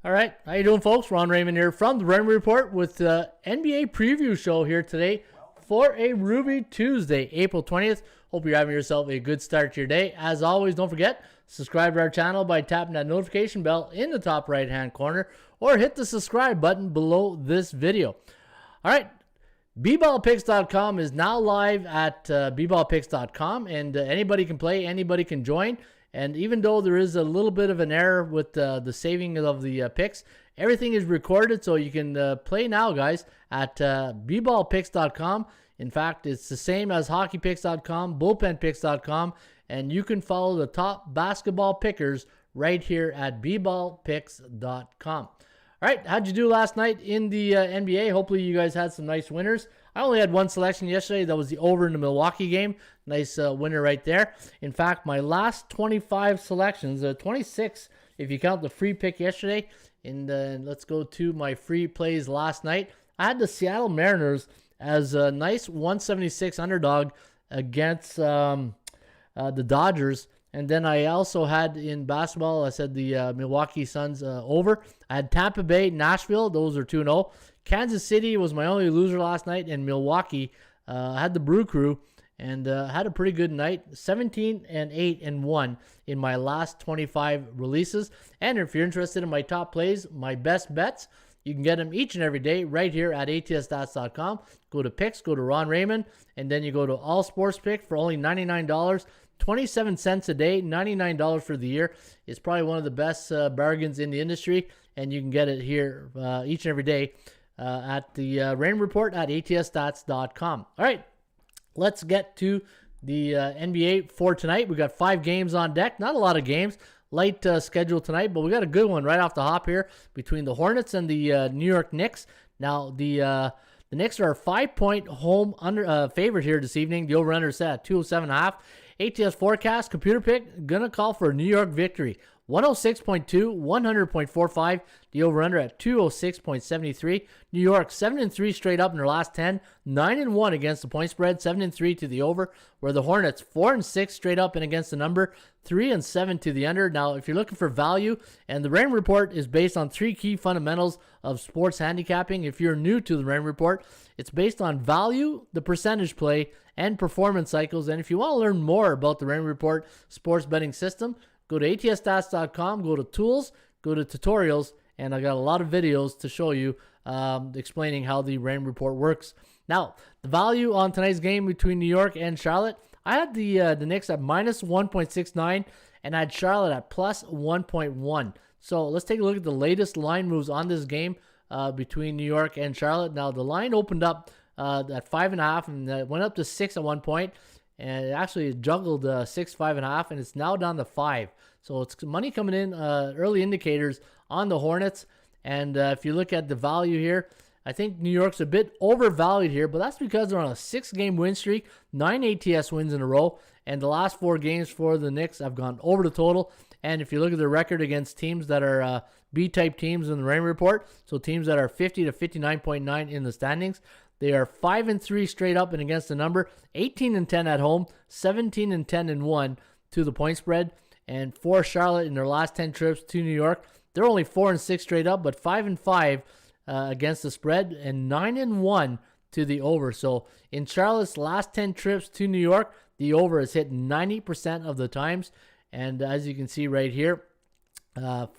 All right, how you doing, folks? Ron Raymond here from the Raymond Report with the NBA preview show here today for a Ruby Tuesday, April 20th. Hope you're having yourself a good start to your day. As always, don't forget, subscribe to our channel by tapping that notification bell in the top right-hand corner or hit the subscribe button below this video. All right, bballpicks.com is now live at bballpicks.com, and anybody can play, anybody can join. And even though there is a little bit of an error with the saving of the picks, everything is recorded, so you can play now, guys, at bballpicks.com. In fact, it's the same as hockeypicks.com, bullpenpicks.com, and you can follow the top basketball pickers right here at bballpicks.com. All right, how'd you do last night in the NBA? Hopefully you guys had some nice winners. I only had one selection yesterday. That was the over in the Milwaukee game. Nice winner right there. In fact, my last 25 selections, 26 if you count the free pick yesterday. And let's go to my free plays last night. I had the Seattle Mariners as a nice 176 underdog against the Dodgers. And then I also had in basketball, I said the Milwaukee Suns over. I had Tampa Bay, Nashville. Those are 2-0. Kansas City was my only loser last night. And Milwaukee, I had the Brew Crew and had a pretty good night. 17-8-1 in my last 25 releases. And if you're interested in my top plays, my best bets, you can get them each and every day right here at atsstats.com. Go to picks, go to Ron Raymond, and then you go to All Sports Pick for only $99. 27 cents a day, $99 for the year. It's probably one of the best bargains in the industry, and you can get it here each and every day at the Rain Report at atsstats.com. All right, let's get to the NBA for tonight. We got 5 games on deck. Not a lot of games. Light schedule tonight, but we got a good one right off the hop here between the Hornets and the New York Knicks. Now, the Knicks are a 5-point home favorite here this evening. The over-under is set at 207.5. ATS forecast, computer pick, going to call for a New York victory. 106.2, 100.45. The over-under at 206.73. New York 7-3 straight up in their last 10. 9-1 against the point spread. 7-3 to the over. Where the Hornets 4-6 straight up and against the number. 3-7 to the under. Now, if you're looking for value, and the Rain Report is based on 3 key fundamentals of sports handicapping. If you're new to the Rain Report, it's based on value, the percentage play, and performance cycles. And if you want to learn more about the Rain Report sports betting system, go to atsstats.com, go to tools, go to tutorials, and I got a lot of videos to show you explaining how the Rain Report works. Now, the value on tonight's game between New York and Charlotte, I had the Knicks at minus 1.69, and I had Charlotte at plus 1.1. So let's take a look at the latest line moves on this game between New York and Charlotte. Now, the line opened up at 5.5, and it went up to 6 at one point. And it actually juggled 6, 5.5, and it's now down to 5. So it's money coming in, early indicators on the Hornets. And if you look at the value here, I think New York's a bit overvalued here, but that's because they're on a 6-game win streak, 9 ATS wins in a row, and the last 4 games for the Knicks have gone over the total. And if you look at their record against teams that are B-type teams in the Rain Report, so teams that are 50 to 59.9 in the standings, they are 5-3 straight up and against the number, 18-10 at home, 17-10-1 to the point spread. And for Charlotte in their last 10 trips to New York, they're only 4-6 straight up, but 5-5 against the spread and 9-1 to the over. So in Charlotte's last 10 trips to New York, the over is hit 90% of the times. And as you can see right here,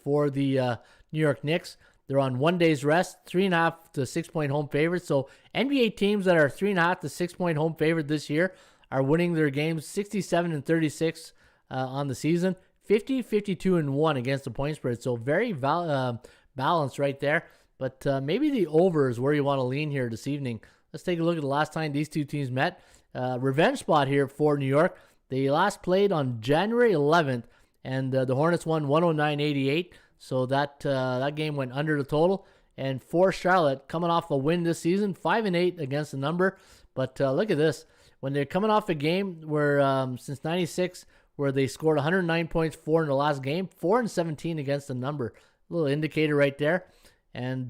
for the New York Knicks, they're on 1 day's rest, 3.5 to 6-point home favorites. So NBA teams that are 3.5 to 6-point home favorite this year are winning their games 67-36 on the season, 50-52-1 against the point spread. So very balanced right there. But maybe the over is where you want to lean here this evening. Let's take a look at the last time these two teams met. Revenge spot here for New York. They last played on January 11th, and the Hornets won 109-88. So that game went under the total. And for Charlotte, coming off a win this season, 5-8 against the number. But look at this. When they're coming off a game where since 96, where they scored 109 points, 4 in the last game, 4-17 against the number. A little indicator right there. And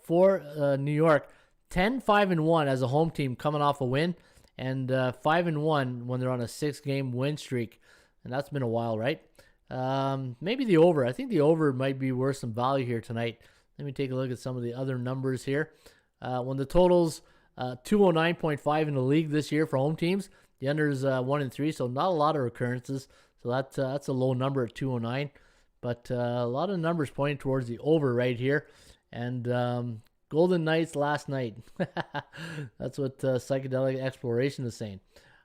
for New York, 10-5-1 as a home team coming off a win. and 5-1 when they're on a 6-game win streak. And that's been a while, right? Maybe the over. I think the over might be worth some value here tonight. Let me take a look at some of the other numbers here. When the total's 209.5 in the league this year for home teams, the under's 1-3, so not a lot of recurrences. So that's a low number at 209. But a lot of numbers pointing towards the over right here. And Golden Knights last night. That's what Psychedelic Exploration is saying.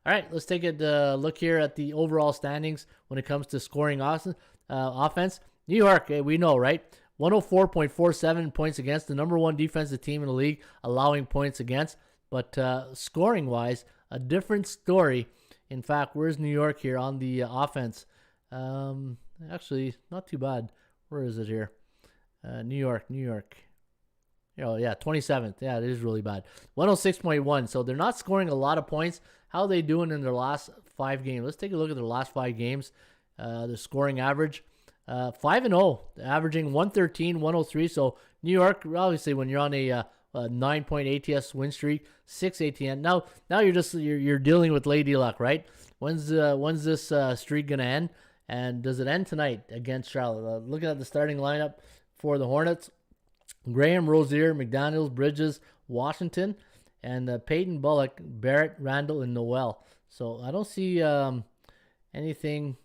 All right, let's take a look here at the overall standings when it comes to scoring offense. New York, we know, right? 104.47 points against, the number one defensive team in the league, allowing points against. But scoring-wise, a different story. In fact, where's New York here on the offense? Actually, not too bad. Where is it here? New York. Oh, yeah, 27th. Yeah, it is really bad. 106.1. So they're not scoring a lot of points. How are they doing in their last 5 games? Let's take a look at their last 5 games. The scoring average, 5-0, averaging 113, 103. So New York, obviously, when you're on a 9-point ATS win streak, 6 ATN. Now you're dealing with lady luck, right? When's this streak gonna end? And does it end tonight against Charlotte? Looking at the starting lineup for the Hornets: Graham, Rozier, McDaniels, Bridges, Washington, and Peyton, Bullock, Barrett, Randall, and Noel. So I don't see anything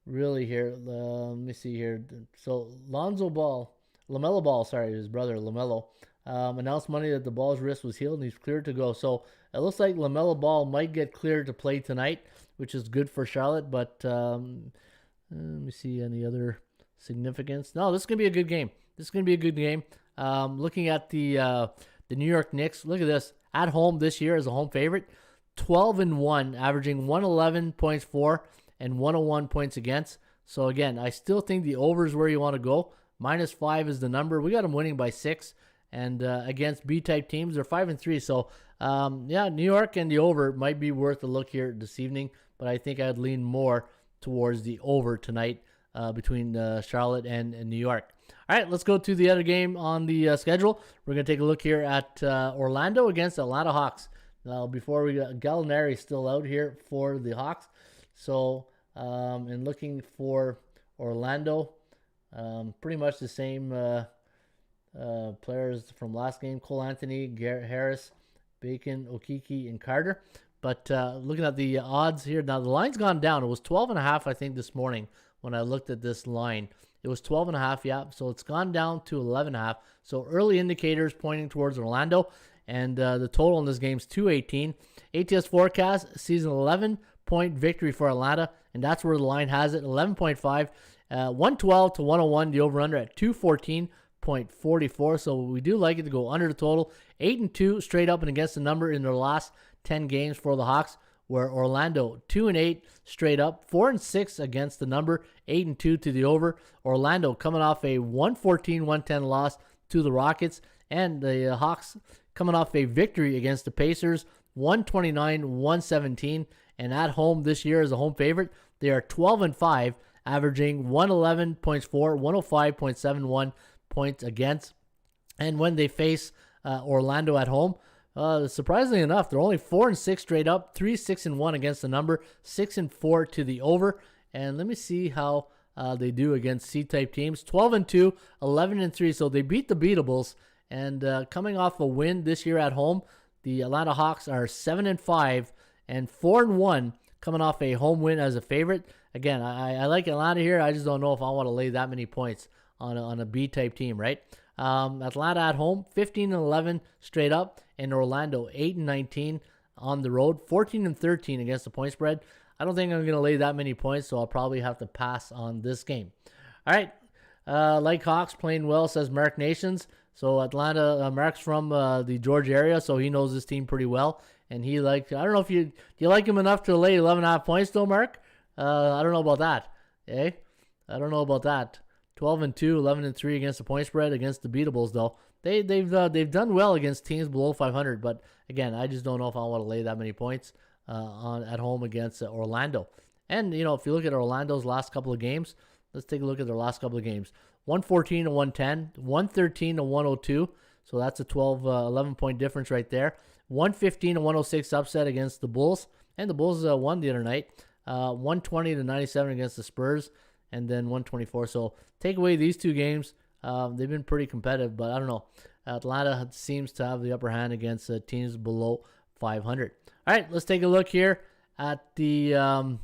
really here. Let me see here. So LaMelo Ball, his brother LaMelo, announced Monday that the Ball's wrist was healed and he's cleared to go. So it looks like LaMelo Ball might get cleared to play tonight, which is good for Charlotte. But let me see any other significance. No, this is gonna be a good game. Looking at the New York Knicks, look at this. At home this year as a home favorite, 12-1, averaging 111.4 and 101 points against. So again, I still think the over is where you want to go. -5 is the number. We got them winning by 6, and against B-type teams, they're 5-3. So New York and the over might be worth a look here this evening, but I think I'd lean more towards the over tonight between Charlotte and New York. All right, let's go to the other game on the schedule. We're going to take a look here at Orlando against Atlanta Hawks. Now, before we got Gallinari still out here for the Hawks. So, and looking for Orlando, pretty much the same players from last game: Cole Anthony, Garrett Harris, Bacon, Okeke, and Carter. But looking at the odds here, now the line's gone down. It was 12.5, I think, this morning when I looked at this line. It was 12.5, yeah. So it's gone down to 11.5. So early indicators pointing towards Orlando. And the total in this game is 218. ATS forecast sees an 11-point victory for Atlanta. And that's where the line has it, 11.5. 112 to 101, the over-under at 214.44. So we do like it to go under the total. 8-2 straight up and against the number in their last 10 games for the Hawks, where Orlando 2-8 straight up, 4-6 against the number, 8-2 to the over. Orlando coming off a 114-110 loss to the Rockets, and the Hawks coming off a victory against the Pacers, 129-117. And at home this year as a home favorite, they are 12-5, averaging 111.4, 105.71 points against. And when they face Orlando at home, surprisingly enough, they're only 4-6 straight up, 3-6-1 against the number, 6-4 to the over. And let me see how they do against C-type teams. 12-2, 11-3. So they beat the beatables. And coming off a win this year at home, the Atlanta Hawks are 7-5 and 4-1, coming off a home win as a favorite. Again, I like Atlanta here. I just don't know if I want to lay that many points on a B-type team, right? Atlanta at home, 15-11 straight up, and Orlando 8-19 on the road, 14-13 against the point spread. I don't think I'm going to lay that many points, so I'll probably have to pass on this game. All right, like Hawks playing well, says Mark Nations. So Atlanta, Mark's from the Georgia area, so he knows this team pretty well. And he I don't know if do you like him enough to lay 11.5 points though, Mark? I don't know about that. I don't know about that. 12-2, 11-3 against the point spread against the beatables though. They've done well against teams below 500, but again, I just don't know if I want to lay that many points at home against Orlando. And if you look at Orlando's last couple of games, let's take a look at their last couple of games. 114-110, 113-102. So that's a 11 point difference right there. 115 to 106 upset against the Bulls, and the Bulls won the other night. 120 to 97 against the Spurs, and then 124. So take away these two games, they've been pretty competitive, but I don't know. Atlanta seems to have the upper hand against teams below 500. All right, let's take a look here at the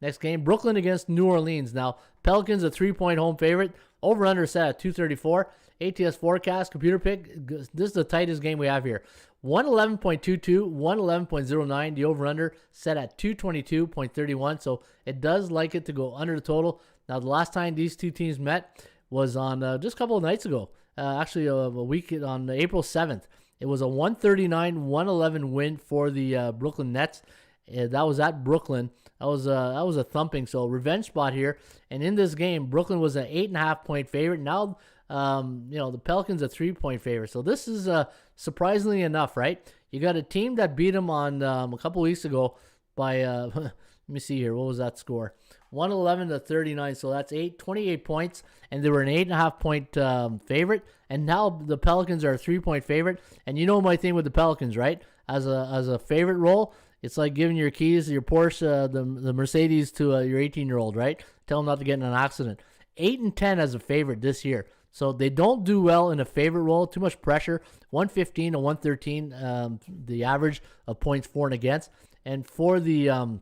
next game. Brooklyn against New Orleans. Now, Pelicans a 3-point home favorite. Over-under set at 234. ATS forecast, computer pick. This is the tightest game we have here. 111.22, 111.09. The over-under set at 222.31. So it does like it to go under the total. Now, the last time these two teams met was on just a couple of nights ago. Actually, a week on April 7th. It was a 139-111 win for the Brooklyn Nets. That was at Brooklyn. That was a thumping. So revenge spot here. And in this game, Brooklyn was an 8.5-point favorite. Now, the Pelicans a 3-point favorite. So this is surprisingly enough, right? You got a team that beat them on a couple weeks ago by let me see here. What was that score? 111 to 39. So that's 28 points, and they were an 8.5-point favorite. And now the Pelicans are a 3-point favorite. And you know my thing with the Pelicans, right? As a favorite role, it's like giving your keys, your Porsche, the Mercedes to your 18-year-old, right? Tell them not to get in an accident. 8-10 as a favorite this year. So they don't do well in a favorite role. Too much pressure. 115 to 113, the average of points for and against. And for the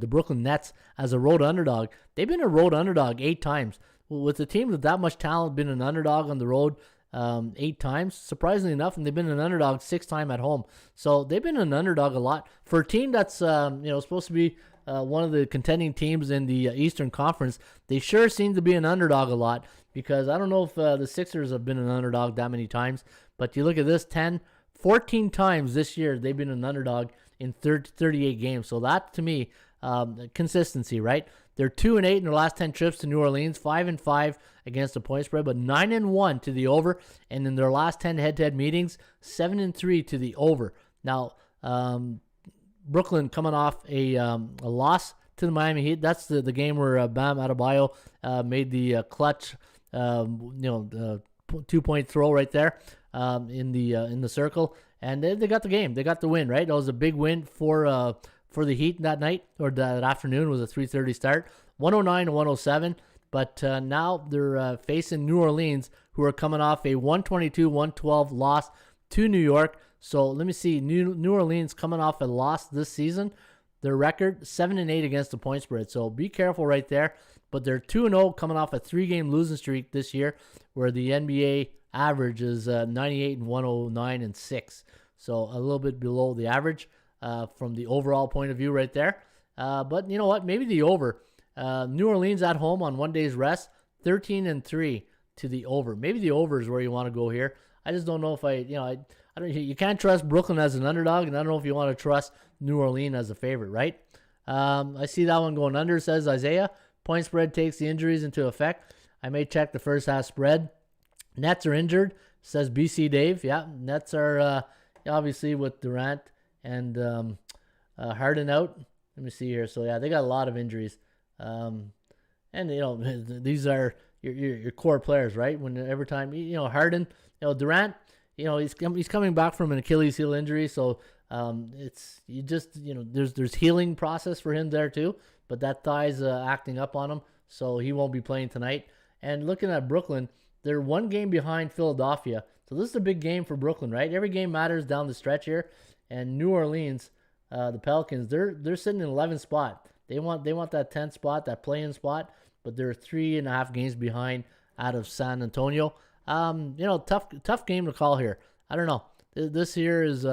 Brooklyn Nets as a road underdog, they've been a road underdog 8 times. With a team with that much talent, been an underdog on the road 8 times, surprisingly enough, and they've been an underdog 6 times at home. So they've been an underdog a lot for a team that's supposed to be one of the contending teams in the Eastern Conference. They sure seem to be an underdog a lot, because I don't know if the Sixers have been an underdog that many times, but you look at this, 14 times this year they've been an underdog in 38 games. So that, to me, consistency, right? They're 2-8 in their last 10 trips to New Orleans, 5-5 against the point spread, but 9-1 to the over. And in their last 10 head-to-head meetings, 7-3 to the over. Now, Brooklyn coming off a loss to the Miami Heat. That's the game where Bam Adebayo made the clutch, 2-point throw right there in the circle, and they got the game. They got the win, right? That was a big win for the Heat that night, or that afternoon. It was a 3:30 start, 109 to 107. But now they're facing New Orleans, who are coming off a 122-112 loss to New York. So let me see. New Orleans coming off a loss this season. Their record 7-8 against the point spread. So be careful right there. But they're 2-0 coming off a 3-game losing streak this year, where the NBA average is 98 and 109 and 6. So a little bit below the average from the overall point of view right there. But you know what? Maybe the over. New Orleans at home on 1 day's rest, 13-3 to the over. Maybe the over is where you want to go here. I just don't know if I don't. You can't trust Brooklyn as an underdog, and I don't know if you want to trust New Orleans as a favorite, right? I see that one going under, says Isaiah. Point spread takes the injuries into effect. I may check the first half spread. Nets are injured, says BC Dave. Yeah, Nets are obviously with Durant and Harden out. Let me see here. So yeah, they got a lot of injuries. And these are your core players, right? When every time Harden, Durant, he's coming back from an Achilles heel injury, so there's healing process for him there too. But that thigh's acting up on him, so he won't be playing tonight. And looking at Brooklyn, they're 1 game behind Philadelphia, so this is a big game for Brooklyn, right? Every game matters down the stretch here. And New Orleans, the Pelicans, they're sitting in 11th spot. They want that 10th spot, that play-in spot, but they're 3.5 games behind out of San Antonio. Tough game to call here. I don't know. This here is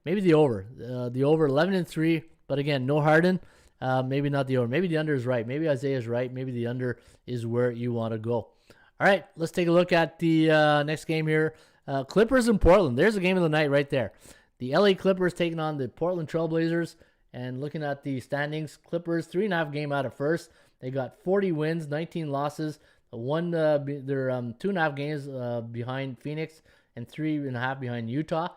maybe the over. The over 11-3, but again, no Harden. Maybe not the over. Maybe the under is right. Maybe Isaiah's right. Maybe the under is where you want to go. All right, let's take a look at the next game here. Clippers in Portland. There's a game of the night right there. The LA Clippers taking on the Portland Trailblazers. And looking at the standings, Clippers 3.5 game out of first. They got 40 wins, 19 losses. They're 2.5 games behind Phoenix and 3.5 behind Utah.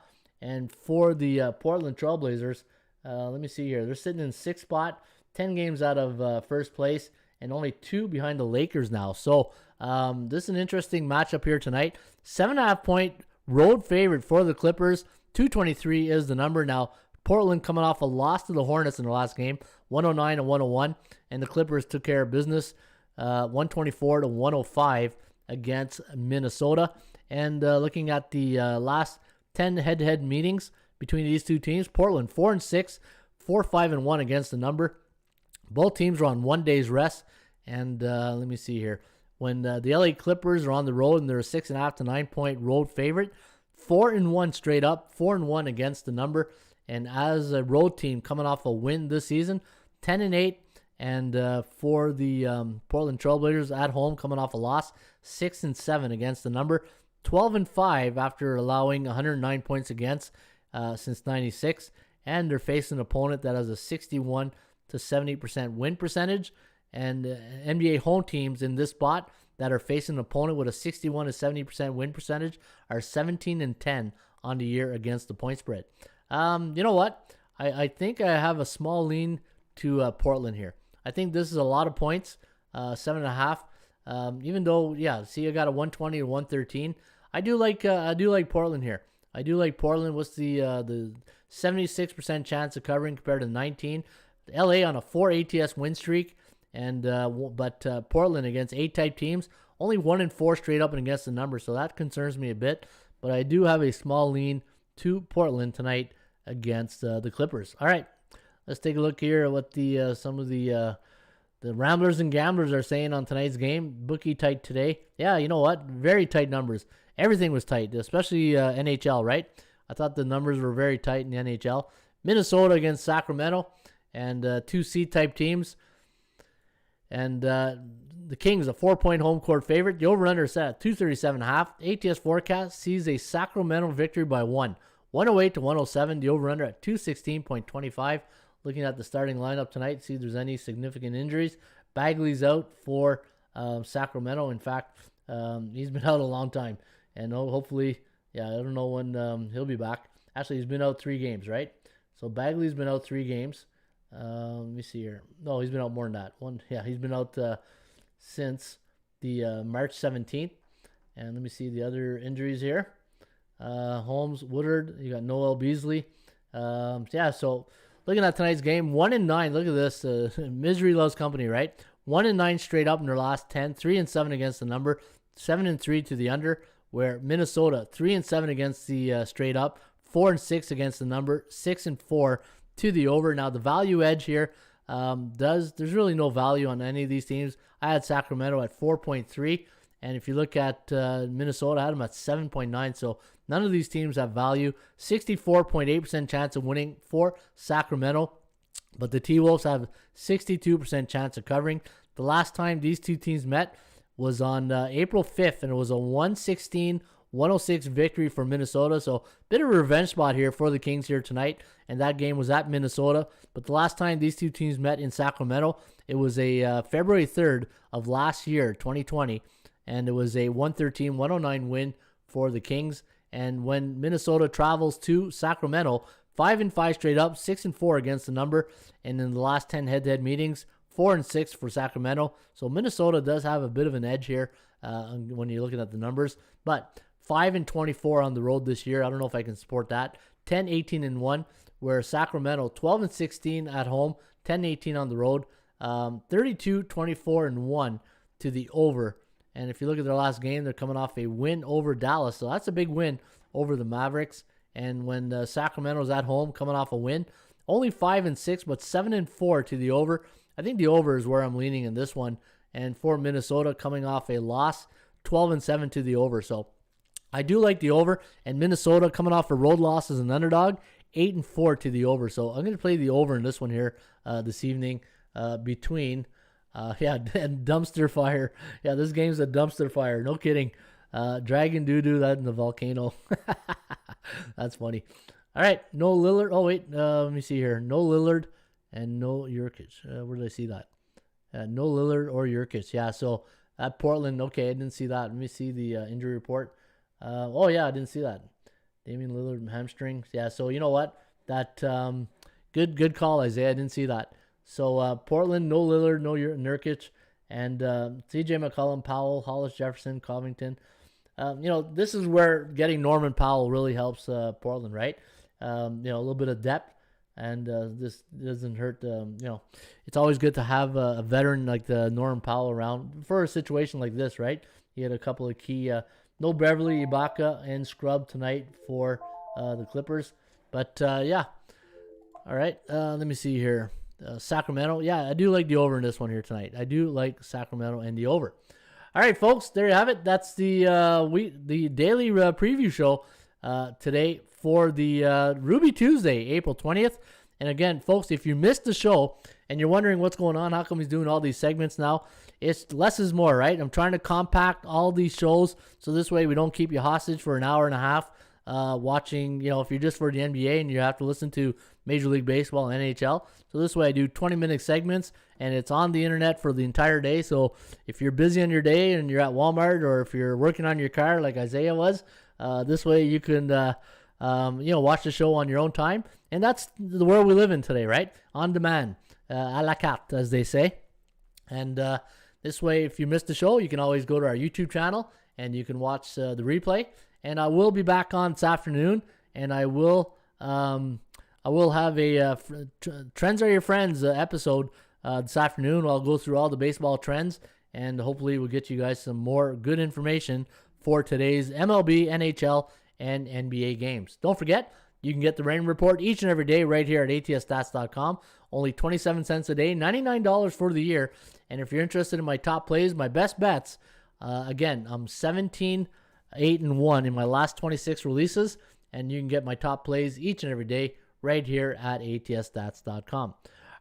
And for the Portland Trailblazers, let me see here. They're sitting in 6th spot, 10 games out of first place, and only 2 behind the Lakers now. So this is an interesting matchup here tonight. 7.5 point road favorite for the Clippers. 223 is the number. Now, Portland coming off a loss to the Hornets in the last game, 109 and 101, and the Clippers took care of business, 124 to 105 against Minnesota. And looking at the last 10 head-to-head meetings between these two teams, Portland 4-6, 4-5-1 against the number. Both teams are on 1 day's rest. And let me see here. When the LA Clippers are on the road and they're a 6.5 to 9 point road favorite, 4-1 straight up, 4-1 against the number. And as a road team coming off a win this season, 10-8. And for the Portland Trailblazers at home coming off a loss, 6-7 against the number. 12-5 after allowing 109 points against since 96. And they're facing an opponent that has a 61 to 70% win percentage. And NBA home teams in this spot that are facing an opponent with a 61 to 70% win percentage are 17-10 on the year against the point spread. You know what? I think I have a small lean to Portland here. I think this is a lot of points, 7.5. Even though, yeah, see, I got a 120 to 113. I do like Portland here. I do like Portland. What's the 76% chance of covering compared to 19? LA on a 4 ATS win streak, and but Portland against A-type teams, only 1-4 straight up and against the number, so that concerns me a bit. But I do have a small lean to Portland tonight against the Clippers. All right, let's take a look here at what the some of the Ramblers and Gamblers are saying on tonight's game. Bookie tight today. Yeah, you know what? Very tight numbers. Everything was tight, especially NHL, right? I thought the numbers were very tight in the NHL. Minnesota against Sacramento, and two C-type teams. And the Kings, a 4-point home court favorite. The over-under is set at 237.5. ATS forecast sees a Sacramento victory by 108 to 107. The over-under at 216.25. Looking at the starting lineup tonight, see if there's any significant injuries. Bagley's out for Sacramento. In fact, he's been out a long time. And hopefully, yeah, I don't know when he'll be back. Actually, he's been out 3 games, right? So Bagley's been out 3 games. Let me see here. No, he's been out more than that. He's been out since the March 17th. And let me see the other injuries here. Holmes, Woodard, you got Noel Beasley. So looking at tonight's game, 1-9. Look at this. Misery loves company, right? 1-9 straight up in their last 10. 3-7 against the number. 7-3 to the under. Where Minnesota 3-7 against the straight up. 4-6 against the number. 6-4 to the over. Now the value edge here there's really no value on any of these teams. I had Sacramento at 4.3, and if you look at Minnesota, I had them at 7.9. So none of these teams have value. 64.8% chance of winning for Sacramento, but the T-Wolves have 62% chance of covering. The last time these two teams met was on April 5th, and it was a 116-106 victory for Minnesota. So bit of a revenge spot here for the Kings here tonight, and that game was at Minnesota. But the last time these two teams met in Sacramento, it was a February 3rd of last year, 2020, and it was a 113-109 win for the Kings. And when Minnesota travels to Sacramento, 5-5 straight up, 6-4 against the number, and in the last 10 head-to-head meetings, 4-6 for Sacramento. So Minnesota does have a bit of an edge here when you're looking at the numbers. But 5-24 on the road this year. I don't know if I can support that. 10-18-1, where Sacramento 12-16 at home, 10-18 on the road. 32-24-1 to the over. And if you look at their last game, they're coming off a win over Dallas. So that's a big win over the Mavericks. And when Sacramento's at home, coming off a win, only 5-6, but 7-4 to the over. I think the over is where I'm leaning in this one. And for Minnesota, coming off a loss, 12-7 to the over. So I do like the over. And Minnesota, coming off a road loss as an underdog, 8-4 to the over. So I'm going to play the over in this one here this evening between, and dumpster fire. Yeah, this game's a dumpster fire. No kidding. Dragon doo-doo that in the volcano. That's funny. All right, no Lillard. Oh, wait, let me see here. No Lillard and no Jurkic. Where did I see that? No Lillard or Jurkic. Yeah, so at Portland, okay, I didn't see that. Let me see the injury report. Oh, yeah, I didn't see that. Damian Lillard hamstrings. Yeah, so you know what? That good call, Isaiah. I didn't see that. So Portland, no Lillard, no Nurkic, and C.J. McCollum, Powell, Hollis Jefferson, Covington. This is where getting Norman Powell really helps Portland, right? A little bit of depth, and this doesn't hurt. It's always good to have a veteran like the Norman Powell around for a situation like this, right? He had a couple of key, no Beverly, Ibaka, and Scrub tonight for the Clippers. But, yeah. All right, let me see here. Sacramento. Yeah, I do like the over in this one here tonight. I do like Sacramento and the over. All right, folks, there you have it. That's the daily preview show today for the Ruby Tuesday, April 20th. And again, folks, if you missed the show and you're wondering what's going on, how come he's doing all these segments now, it's less is more, right? I'm trying to compact all these shows so this way we don't keep you hostage for an hour and a half watching, if you're just for the NBA and you have to listen to Major League Baseball and NHL. So this way I do 20-minute segments, and it's on the internet for the entire day. So if you're busy on your day and you're at Walmart, or if you're working on your car like Isaiah was, this way you can watch the show on your own time. And that's the world we live in today, right? On demand, à la carte, as they say. And this way, if you missed the show, you can always go to our YouTube channel and you can watch the replay. And I will be back on this afternoon, and I will have a Trends Are Your Friends episode this afternoon. I'll go through all the baseball trends, and hopefully we'll get you guys some more good information for today's MLB, NHL, and NBA games. Don't forget, you can get the Raymond Report each and every day right here at atsstats.com. Only 27 cents a day, $99 for the year. And if you're interested in my top plays, my best bets, again, I'm 17-8-1 in my last 26 releases, and you can get my top plays each and every day right here at atsstats.com.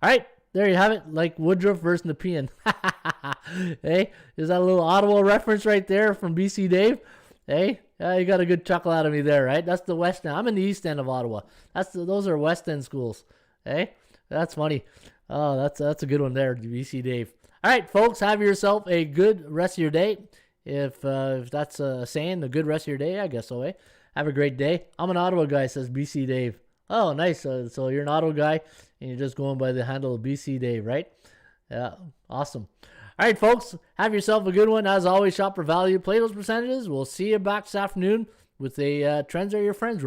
All right, there you have it, like Woodruff versus Nepean. Hey, is that a little Ottawa reference right there from BC Dave? Hey, you got a good chuckle out of me there, right? That's the West End. I'm in the East End of Ottawa. Those are West End schools. Hey, that's funny. Oh, that's a good one there, BC Dave. All right, folks, have yourself a good rest of your day. If that's a saying, a good rest of your day, I guess so, eh? Have a great day. I'm an Ottawa guy, says BC Dave. Oh, nice. So you're an Ottawa guy, and you're just going by the handle of BC Dave, right? Yeah, awesome. All right, folks, have yourself a good one. As always, shop for value. Play those percentages. We'll see you back this afternoon with a Trends Are Your Friends